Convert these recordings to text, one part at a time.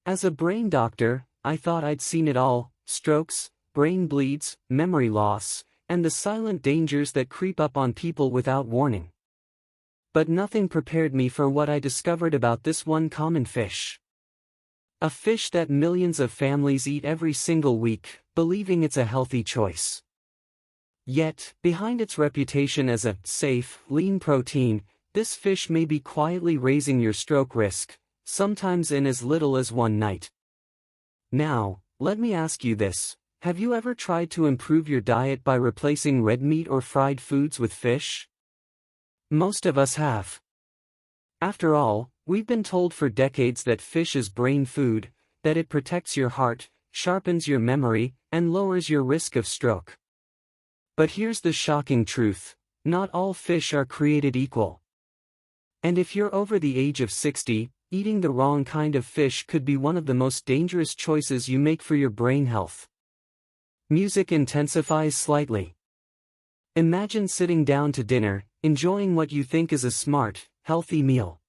As a brain doctor, I thought I'd seen it all: strokes, brain bleeds, memory loss, and the silent dangers that creep up on people without warning. But nothing prepared me for what I discovered about this one common fish. A fish that millions of families eat every single week, believing it's a healthy choice. Yet, behind its reputation as a safe, lean protein, this fish may be quietly raising your stroke risk, sometimes in as little as one night. Now, let me ask you this: have you ever tried to improve your diet by replacing red meat or fried foods with fish? Most of us have. After all, we've been told for decades that fish is brain food, that it protects your heart, sharpens your memory, and lowers your risk of stroke. But here's the shocking truth: not all fish are created equal. And if you're over the age of 60, eating the wrong kind of fish could be one of the most dangerous choices you make for your brain health. Music intensifies slightly. Imagine sitting down to dinner, enjoying what you think is a smart, healthy meal.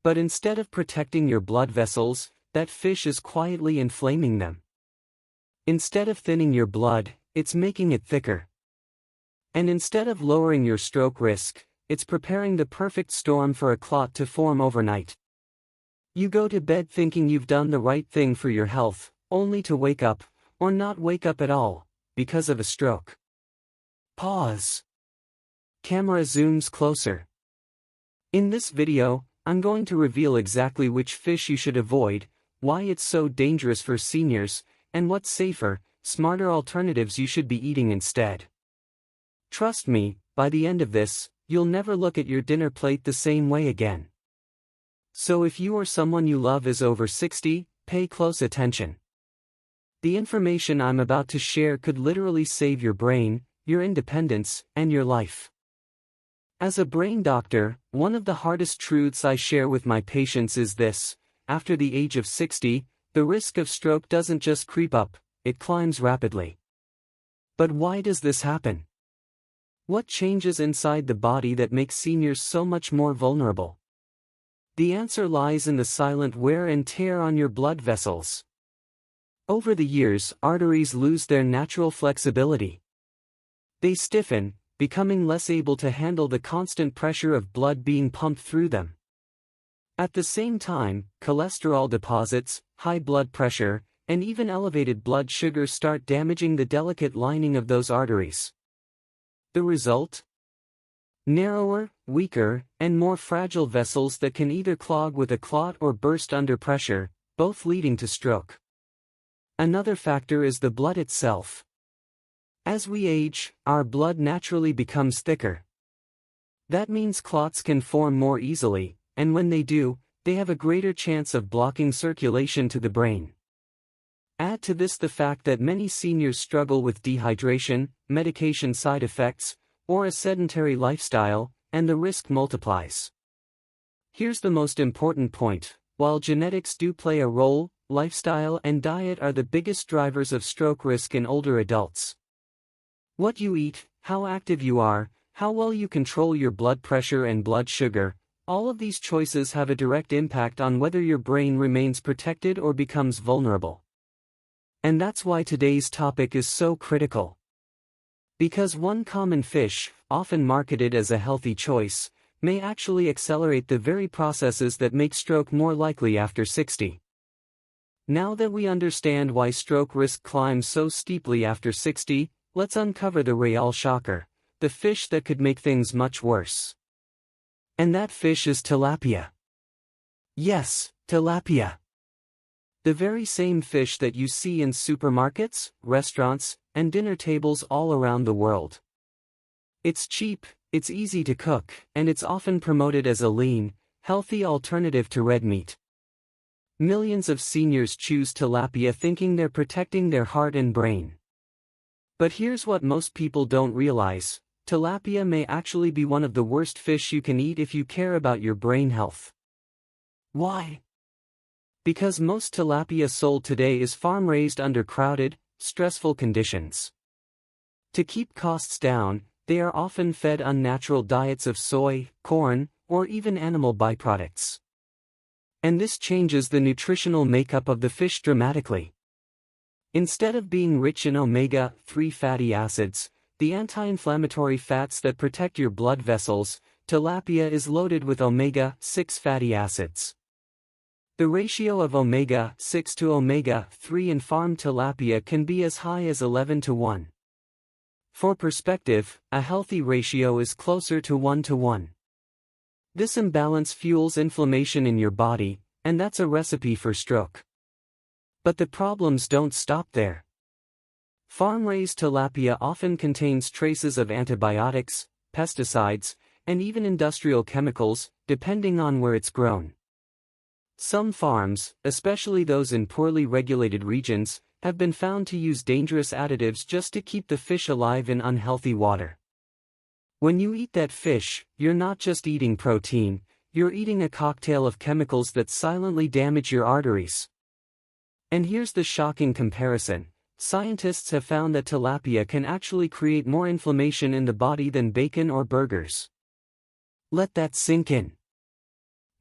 But instead of protecting your blood vessels, that fish is quietly inflaming them. Instead of thinning your blood, it's making it thicker. And instead of lowering your stroke risk, it's preparing the perfect storm for a clot to form overnight. You go to bed thinking you've done the right thing for your health, only to wake up, or not wake up at all, because of a stroke. Pause. Camera zooms closer. In this video, I'm going to reveal exactly which fish you should avoid, why it's so dangerous for seniors, and what safer, smarter alternatives you should be eating instead. Trust me, by the end of this, you'll never look at your dinner plate the same way again. So if you or someone you love is over 60, pay close attention. The information I'm about to share could literally save your brain, your independence, and your life. As a brain doctor, one of the hardest truths I share with my patients is this: after the age of 60, the risk of stroke doesn't just creep up, it climbs rapidly. But why does this happen? What changes inside the body that makes seniors so much more vulnerable? The answer lies in the silent wear and tear on your blood vessels. Over the years, arteries lose their natural flexibility. They stiffen, becoming less able to handle the constant pressure of blood being pumped through them. At the same time, cholesterol deposits, high blood pressure, and even elevated blood sugar start damaging the delicate lining of those arteries. The result? Narrower, weaker, and more fragile vessels that can either clog with a clot or burst under pressure, both leading to stroke. Another factor is the blood itself. As we age, our blood naturally becomes thicker. That means clots can form more easily, and when they do, they have a greater chance of blocking circulation to the brain. Add to this the fact that many seniors struggle with dehydration, medication side effects, or a sedentary lifestyle, and the risk multiplies. Here's the most important point: while genetics do play a role, lifestyle and diet are the biggest drivers of stroke risk in older adults. What you eat, how active you are, how well you control your blood pressure and blood sugar, all of these choices have a direct impact on whether your brain remains protected or becomes vulnerable. And that's why today's topic is so critical. Because one common fish, often marketed as a healthy choice, may actually accelerate the very processes that make stroke more likely after 60. Now that we understand why stroke risk climbs so steeply after 60, let's uncover the real shocker, the fish that could make things much worse. And that fish is tilapia. Yes, tilapia. The very same fish that you see in supermarkets, restaurants, and dinner tables all around the world. It's cheap, it's easy to cook, and it's often promoted as a lean, healthy alternative to red meat. Millions of seniors choose tilapia thinking they're protecting their heart and brain. But here's what most people don't realize: tilapia may actually be one of the worst fish you can eat if you care about your brain health. Why? Because most tilapia sold today is farm-raised under crowded, stressful conditions. To keep costs down, they are often fed unnatural diets of soy, corn, or even animal byproducts. And this changes the nutritional makeup of the fish dramatically. Instead of being rich in omega-3 fatty acids, the anti-inflammatory fats that protect your blood vessels, tilapia is loaded with omega-6 fatty acids. The ratio of omega-6 to omega-3 in farm tilapia can be as high as 11 to 1. For perspective, a healthy ratio is closer to 1 to 1. This imbalance fuels inflammation in your body, and that's a recipe for stroke. But the problems don't stop there. Farm-raised tilapia often contains traces of antibiotics, pesticides, and even industrial chemicals, depending on where it's grown. Some farms, especially those in poorly regulated regions, have been found to use dangerous additives just to keep the fish alive in unhealthy water. When you eat that fish, you're not just eating protein, you're eating a cocktail of chemicals that silently damage your arteries. And here's the shocking comparison. Scientists have found that tilapia can actually create more inflammation in the body than bacon or burgers. Let that sink in.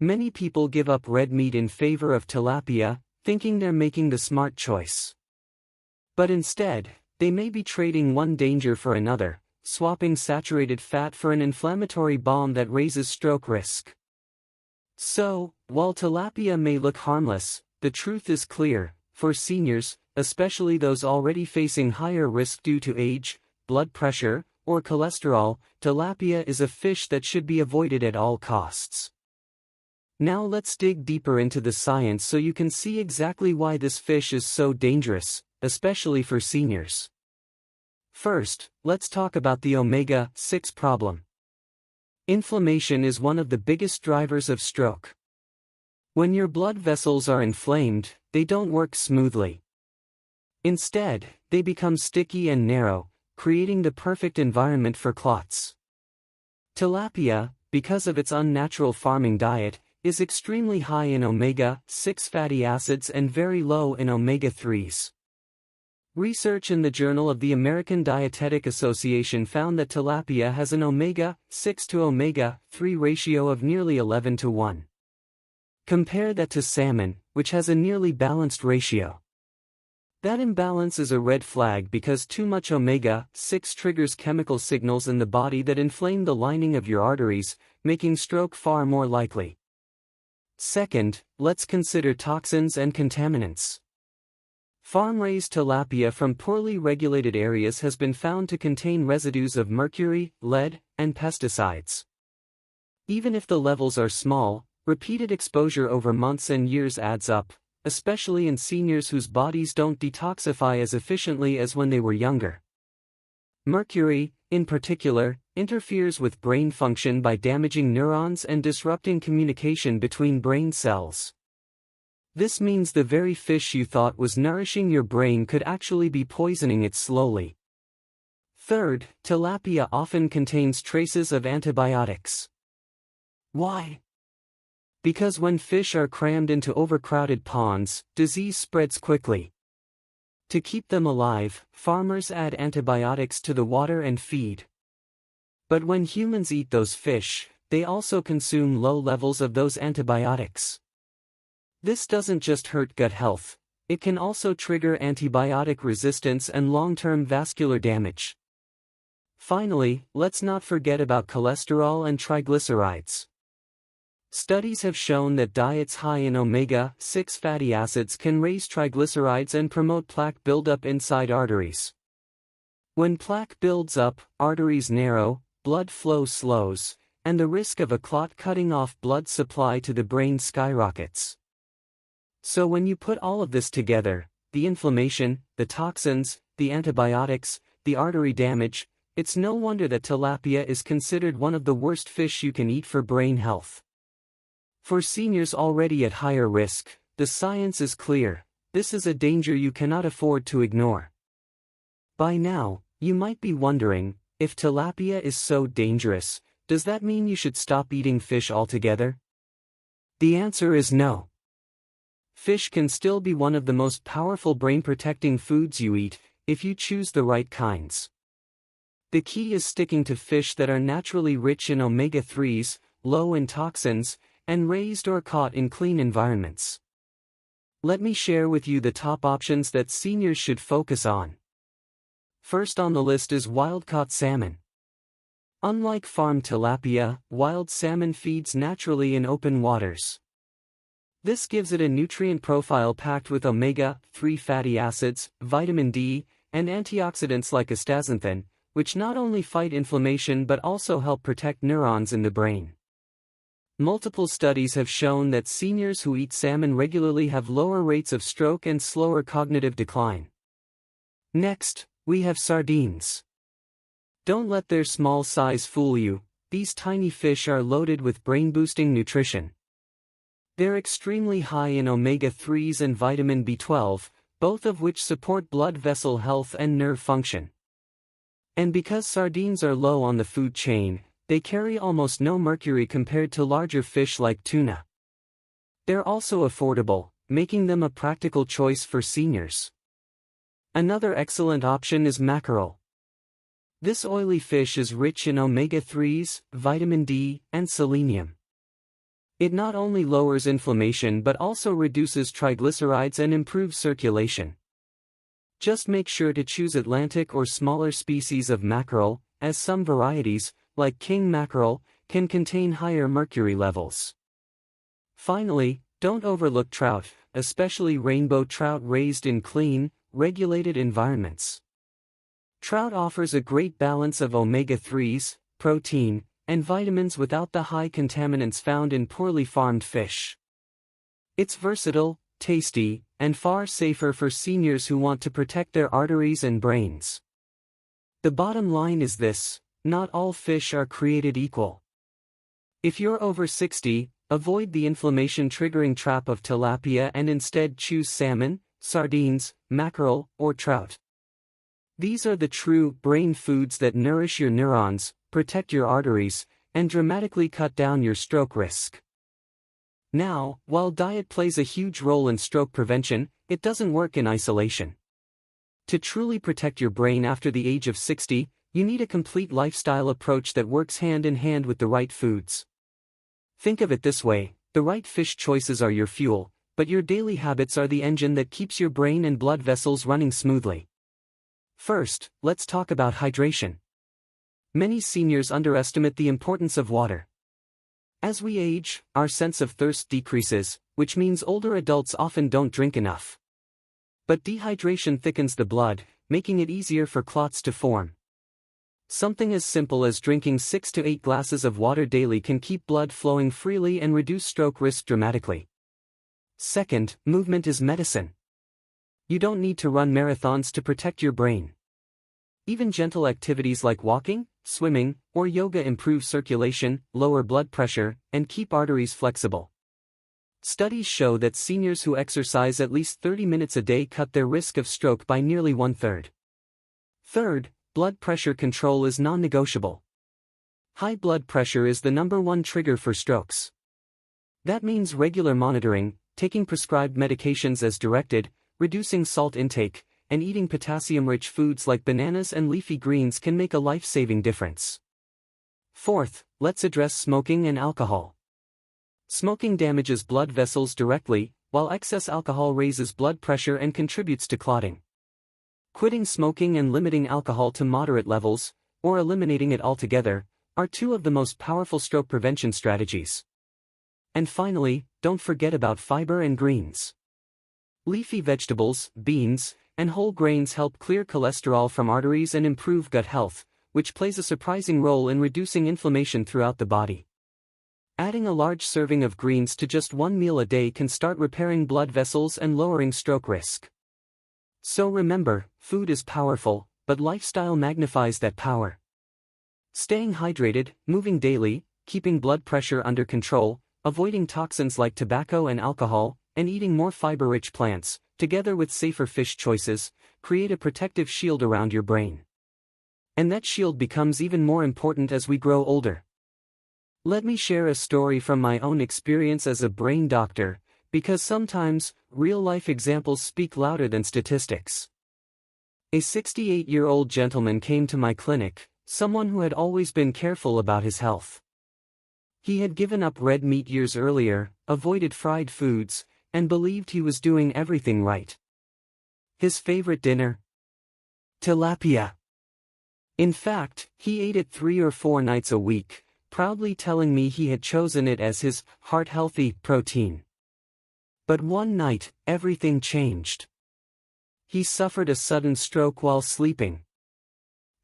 Many people give up red meat in favor of tilapia, thinking they're making the smart choice. But instead, they may be trading one danger for another, swapping saturated fat for an inflammatory bomb that raises stroke risk. So, while tilapia may look harmless, the truth is clear. For seniors, especially those already facing higher risk due to age, blood pressure, or cholesterol, tilapia is a fish that should be avoided at all costs. Now let's dig deeper into the science so you can see exactly why this fish is so dangerous, especially for seniors. First, let's talk about the omega-6 problem. Inflammation is one of the biggest drivers of stroke. When your blood vessels are inflamed, they don't work smoothly. Instead, they become sticky and narrow, creating the perfect environment for clots. Tilapia, because of its unnatural farming diet, is extremely high in omega-6 fatty acids and very low in omega-3s. Research in the Journal of the American Dietetic Association found that tilapia has an omega-6 to omega-3 ratio of nearly 11 to 1. Compare that to salmon, which has a nearly balanced ratio. That imbalance is a red flag because too much omega-6 triggers chemical signals in the body that inflame the lining of your arteries, making stroke far more likely. Second, let's consider toxins and contaminants. Farm-raised tilapia from poorly regulated areas has been found to contain residues of mercury, lead, and pesticides. Even if the levels are small, repeated exposure over months and years adds up, especially in seniors whose bodies don't detoxify as efficiently as when they were younger. Mercury, in particular, interferes with brain function by damaging neurons and disrupting communication between brain cells. This means the very fish you thought was nourishing your brain could actually be poisoning it slowly. Third, tilapia often contains traces of antibiotics. Why? Because when fish are crammed into overcrowded ponds, disease spreads quickly. To keep them alive, farmers add antibiotics to the water and feed. But when humans eat those fish, they also consume low levels of those antibiotics. This doesn't just hurt gut health, it can also trigger antibiotic resistance and long-term vascular damage. Finally, let's not forget about cholesterol and triglycerides. Studies have shown that diets high in omega-6 fatty acids can raise triglycerides and promote plaque buildup inside arteries. When plaque builds up, arteries narrow, blood flow slows, and the risk of a clot cutting off blood supply to the brain skyrockets. So when you put all of this together, the inflammation, the toxins, the antibiotics, the artery damage, it's no wonder that tilapia is considered one of the worst fish you can eat for brain health. For seniors already at higher risk, the science is clear: this is a danger you cannot afford to ignore. By now, you might be wondering, if tilapia is so dangerous, does that mean you should stop eating fish altogether? The answer is no. Fish can still be one of the most powerful brain-protecting foods you eat, if you choose the right kinds. The key is sticking to fish that are naturally rich in omega-3s, low in toxins, and raised or caught in clean environments. Let me share with you the top options that seniors should focus on. First on the list is wild-caught salmon. Unlike farm tilapia, wild salmon feeds naturally in open waters. This gives it a nutrient profile packed with omega-3 fatty acids, vitamin D, and antioxidants like astaxanthin, which not only fight inflammation but also help protect neurons in the brain. Multiple studies have shown that seniors who eat salmon regularly have lower rates of stroke and slower cognitive decline. Next, we have sardines. Don't let their small size fool you, these tiny fish are loaded with brain-boosting nutrition. They're extremely high in omega-3s and vitamin B12, both of which support blood vessel health and nerve function. And because sardines are low on the food chain, they carry almost no mercury compared to larger fish like tuna. They're also affordable, making them a practical choice for seniors. Another excellent option is mackerel. This oily fish is rich in omega-3s, vitamin D, and selenium. It not only lowers inflammation but also reduces triglycerides and improves circulation. Just make sure to choose Atlantic or smaller species of mackerel, as some varieties, like king mackerel, can contain higher mercury levels. Finally, don't overlook trout, especially rainbow trout raised in clean, regulated environments. Trout offers a great balance of omega-3s, protein, and vitamins without the high contaminants found in poorly farmed fish. It's versatile, tasty, and far safer for seniors who want to protect their arteries and brains. The bottom line is this: not all fish are created equal. If you're over 60, avoid the inflammation-triggering trap of tilapia and instead choose salmon, sardines, mackerel, or trout. These are the true brain foods that nourish your neurons, protect your arteries, and dramatically cut down your stroke risk. Now, while diet plays a huge role in stroke prevention, it doesn't work in isolation. To truly protect your brain after the age of 60, you need a complete lifestyle approach that works hand in hand with the right foods. Think of it this way: the right fish choices are your fuel, but your daily habits are the engine that keeps your brain and blood vessels running smoothly. First, let's talk about hydration. Many seniors underestimate the importance of water. As we age, our sense of thirst decreases, which means older adults often don't drink enough. But dehydration thickens the blood, making it easier for clots to form. Something as simple as drinking 6 to 8 glasses of water daily can keep blood flowing freely and reduce stroke risk dramatically. Second, movement is medicine. You don't need to run marathons to protect your brain. Even gentle activities like walking, swimming, or yoga improve circulation, lower blood pressure, and keep arteries flexible. Studies show that seniors who exercise at least 30 minutes a day cut their risk of stroke by nearly 1/3. Third, blood pressure control is non-negotiable. High blood pressure is the #1 trigger for strokes. That means regular monitoring, taking prescribed medications as directed, reducing salt intake, and eating potassium-rich foods like bananas and leafy greens can make a life-saving difference. Fourth, let's address smoking and alcohol. Smoking damages blood vessels directly, while excess alcohol raises blood pressure and contributes to clotting. Quitting smoking and limiting alcohol to moderate levels, or eliminating it altogether, are two of the most powerful stroke prevention strategies. And finally, don't forget about fiber and greens. Leafy vegetables, beans, and whole grains help clear cholesterol from arteries and improve gut health, which plays a surprising role in reducing inflammation throughout the body. Adding a large serving of greens to just one meal a day can start repairing blood vessels and lowering stroke risk. So remember, food is powerful, but lifestyle magnifies that power. Staying hydrated, moving daily, keeping blood pressure under control, avoiding toxins like tobacco and alcohol, and eating more fiber-rich plants, together with safer fish choices, create a protective shield around your brain. And that shield becomes even more important as we grow older. Let me share a story from my own experience as a brain doctor, because sometimes, real-life examples speak louder than statistics. A 68-year-old gentleman came to my clinic, someone who had always been careful about his health. He had given up red meat years earlier, avoided fried foods, and believed he was doing everything right. His favorite dinner? Tilapia. In fact, he ate it 3 or 4 nights a week, proudly telling me he had chosen it as his heart-healthy protein. But one night, everything changed. He suffered a sudden stroke while sleeping.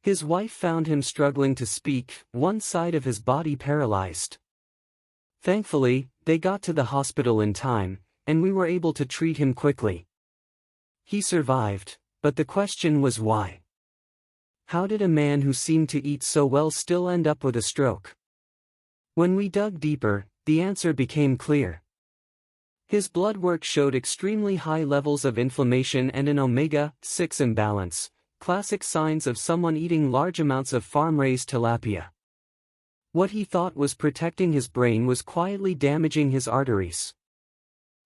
His wife found him struggling to speak, one side of his body paralyzed. Thankfully, they got to the hospital in time, and we were able to treat him quickly. He survived, but the question was why? How did a man who seemed to eat so well still end up with a stroke? When we dug deeper, the answer became clear. His blood work showed extremely high levels of inflammation and an omega-6 imbalance, classic signs of someone eating large amounts of farm-raised tilapia. What he thought was protecting his brain was quietly damaging his arteries.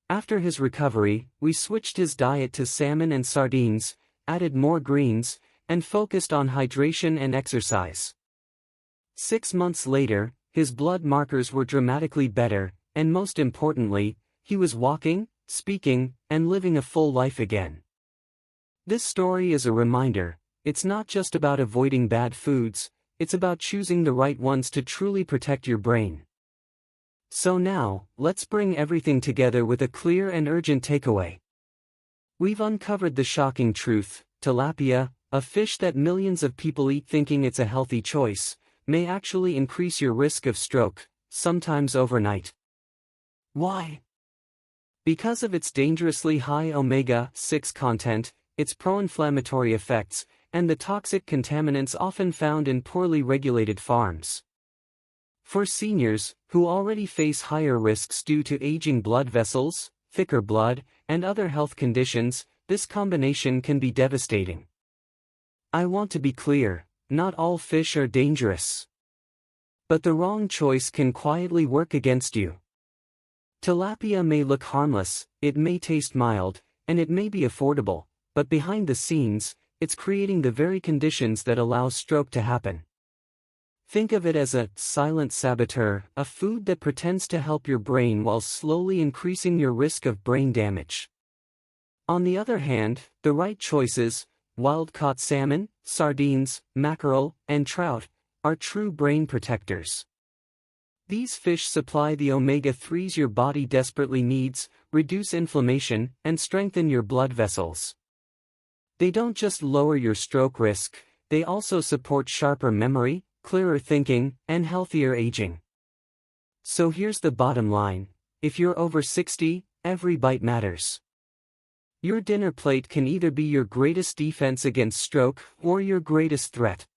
After his recovery, we switched his diet to salmon and sardines, added more greens, and focused on hydration and exercise. 6 months later, his blood markers were dramatically better, and most importantly, he was walking, speaking, and living a full life again. This story is a reminder, it's not just about avoiding bad foods, it's about choosing the right ones to truly protect your brain. So now, let's bring everything together with a clear and urgent takeaway. We've uncovered the shocking truth: tilapia, a fish that millions of people eat thinking it's a healthy choice, may actually increase your risk of stroke, sometimes overnight. Why? Because of its dangerously high omega-6 content, its pro-inflammatory effects, and the toxic contaminants often found in poorly regulated farms. For seniors, who already face higher risks due to aging blood vessels, thicker blood, and other health conditions, this combination can be devastating. I want to be clear, not all fish are dangerous. But the wrong choice can quietly work against you. Tilapia may look harmless, it may taste mild, and it may be affordable, but behind the scenes, it's creating the very conditions that allow stroke to happen. Think of it as a silent saboteur, a food that pretends to help your brain while slowly increasing your risk of brain damage. On the other hand, the right choices, wild-caught salmon, sardines, mackerel, and trout, are true brain protectors. These fish supply the omega-3s your body desperately needs, reduce inflammation, and strengthen your blood vessels. They don't just lower your stroke risk, they also support sharper memory, clearer thinking, and healthier aging. So here's the bottom line: if you're over 60, every bite matters. Your dinner plate can either be your greatest defense against stroke or your greatest threat.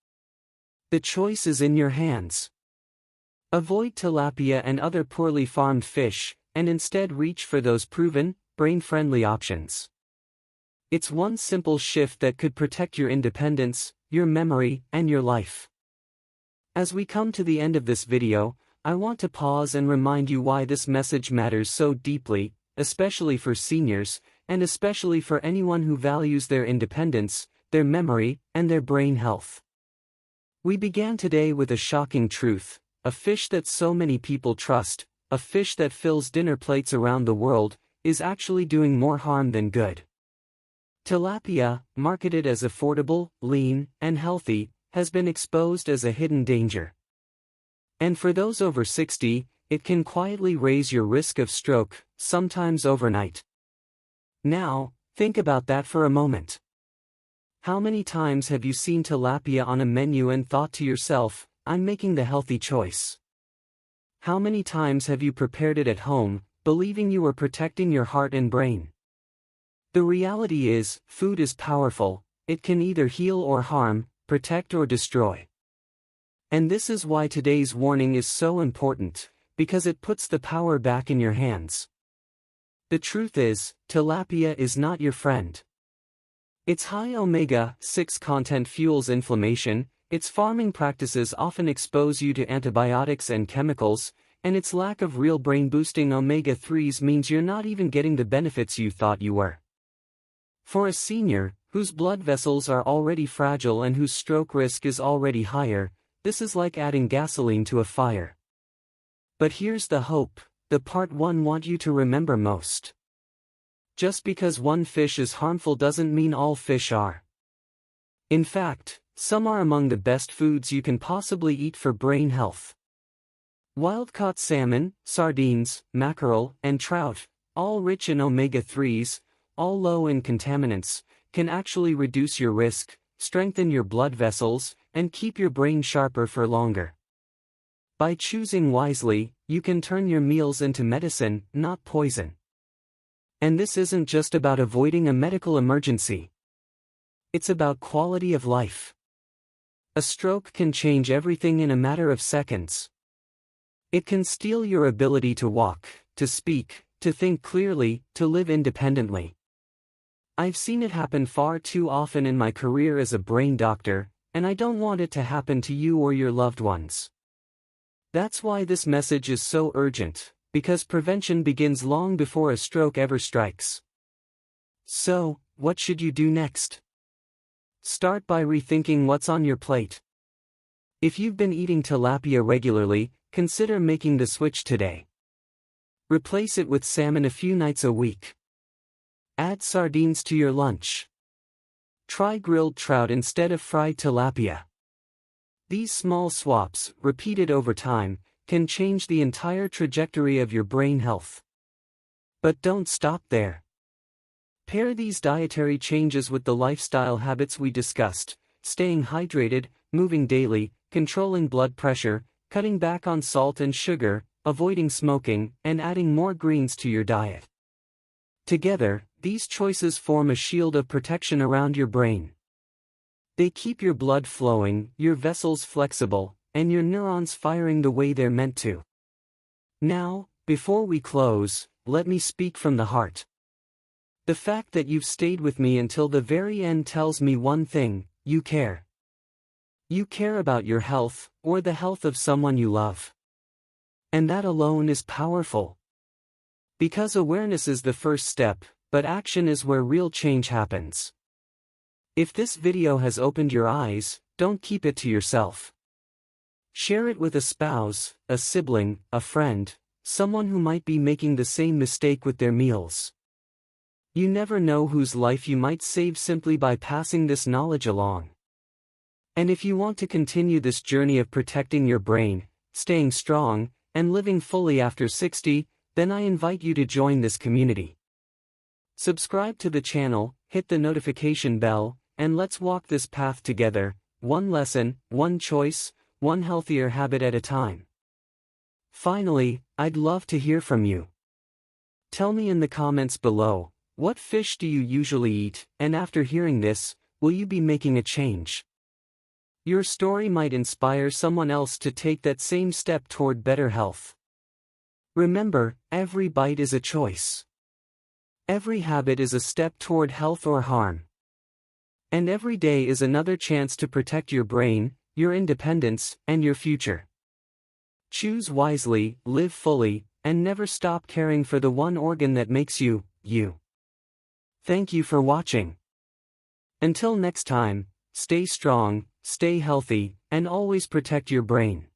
The choice is in your hands. Avoid tilapia and other poorly farmed fish, and instead reach for those proven, brain-friendly options. It's one simple shift that could protect your independence, your memory, and your life. As we come to the end of this video, I want to pause and remind you why this message matters so deeply, especially for seniors, and especially for anyone who values their independence, their memory, and their brain health. We began today with a shocking truth: a fish that so many people trust, a fish that fills dinner plates around the world, is actually doing more harm than good. Tilapia, marketed as affordable, lean, and healthy, has been exposed as a hidden danger. And for those over 60, it can quietly raise your risk of stroke, sometimes overnight. Now, think about that for a moment. How many times have you seen tilapia on a menu and thought to yourself, "I'm making the healthy choice"? How many times have you prepared it at home, believing you were protecting your heart and brain? The reality is, food is powerful. It can either heal or harm, protect or destroy. And this is why today's warning is so important, because it puts the power back in your hands. The truth is, tilapia is not your friend. Its high omega-6 content fuels inflammation, its farming practices often expose you to antibiotics and chemicals, and its lack of real brain-boosting omega-3s means you're not even getting the benefits you thought you were. For a senior, whose blood vessels are already fragile and whose stroke risk is already higher, this is like adding gasoline to a fire. But here's the hope, the part one want you to remember most. Just because one fish is harmful doesn't mean all fish are. In fact, some are among the best foods you can possibly eat for brain health. Wild-caught salmon, sardines, mackerel, and trout, all rich in omega-3s, all low in contaminants, can actually reduce your risk, strengthen your blood vessels, and keep your brain sharper for longer. By choosing wisely, you can turn your meals into medicine, not poison. And this isn't just about avoiding a medical emergency. It's about quality of life. A stroke can change everything in a matter of seconds. It can steal your ability to walk, to speak, to think clearly, to live independently. I've seen it happen far too often in my career as a brain doctor, and I don't want it to happen to you or your loved ones. That's why this message is so urgent, because prevention begins long before a stroke ever strikes. So, what should you do next? Start by rethinking what's on your plate. If you've been eating tilapia regularly, consider making the switch today. Replace it with salmon a few nights a week. Add sardines to your lunch. Try grilled trout instead of fried tilapia. These small swaps, repeated over time, can change the entire trajectory of your brain health. But don't stop there. Pair these dietary changes with the lifestyle habits we discussed: staying hydrated, moving daily, controlling blood pressure, cutting back on salt and sugar, avoiding smoking, and adding more greens to your diet. Together, these choices form a shield of protection around your brain. They keep your blood flowing, your vessels flexible, and your neurons firing the way they're meant to. Now, before we close, let me speak from the heart. The fact that you've stayed with me until the very end tells me one thing: you care. You care about your health, or the health of someone you love. And that alone is powerful. Because awareness is the first step, but action is where real change happens. If this video has opened your eyes, don't keep it to yourself. Share it with a spouse, a sibling, a friend, someone who might be making the same mistake with their meals. You never know whose life you might save simply by passing this knowledge along. And if you want to continue this journey of protecting your brain, staying strong, and living fully after 60, then I invite you to join this community. Subscribe to the channel, hit the notification bell, and let's walk this path together, one lesson, one choice, one healthier habit at a time. Finally, I'd love to hear from you. Tell me in the comments below, what fish do you usually eat, and after hearing this, will you be making a change? Your story might inspire someone else to take that same step toward better health. Remember, every bite is a choice. Every habit is a step toward health or harm. And every day is another chance to protect your brain, your independence, and your future. Choose wisely, live fully, and never stop caring for the one organ that makes you, you. Thank you for watching. Until next time, stay strong, stay healthy, and always protect your brain.